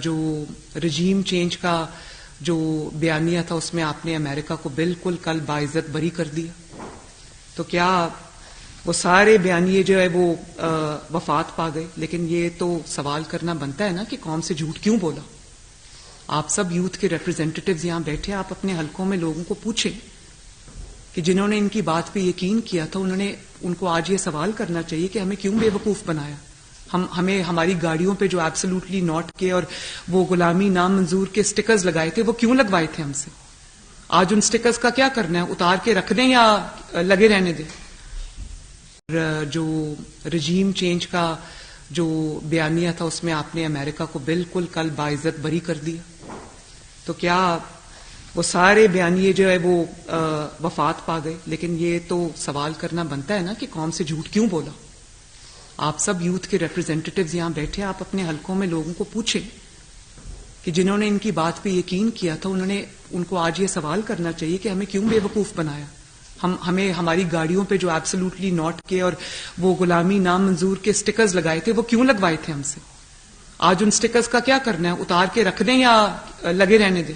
جو regime change کا جو بیانیہ تھا اس میں آپ نے امریکہ کو بالکل کل باعزت بری کر دیا، تو کیا وہ سارے بیانیے جو ہے وہ وفات پا گئے؟ لیکن یہ تو سوال کرنا بنتا ہے نا کہ قوم سے جھوٹ کیوں بولا؟ آپ سب یوتھ کے ریپرزینٹیٹیوز یہاں بیٹھے، آپ اپنے حلقوں میں لوگوں کو پوچھیں کہ جنہوں نے ان کی بات پہ یقین کیا تھا ان کو آج یہ سوال کرنا چاہیے کہ ہمیں کیوں بے وقوف بنایا، ہمیں ہماری گاڑیوں پہ جو ایبسولوٹلی ناٹ کے اور وہ غلامی نامنظور کے سٹیکرز لگائے تھے وہ کیوں لگوائے تھے ہم سے؟ آج ان سٹیکرز کا کیا کرنا ہے؟ اتار کے رکھ دیں یا لگے رہنے دیں؟ جو رجیم چینج کا جو بیانیہ تھا اس میں آپ نے امریکہ کو بالکل کل باعزت بری کر دیا، تو کیا وہ سارے بیانیے جو ہے وہ وفات پا گئے؟ لیکن یہ تو سوال کرنا بنتا ہے نا کہ قوم سے جھوٹ کیوں بولا؟ آپ سب یوتھ کے ریپرزینٹیٹیوز یہاں بیٹھے، آپ اپنے حلقوں میں لوگوں کو پوچھیں کہ جنہوں نے ان کی بات پہ یقین کیا تھا ان کو آج یہ سوال کرنا چاہیے کہ ہمیں کیوں بے وقوف بنایا، ہمیں ہماری گاڑیوں پہ جو ایبسولوٹلی ناٹ کے اور وہ غلامی نامنظور کے سٹیکرز لگائے تھے وہ کیوں لگوائے تھے ہم سے؟ آج ان سٹیکرز کا کیا کرنا ہے؟ اتار کے رکھ دیں یا لگے رہنے دیں؟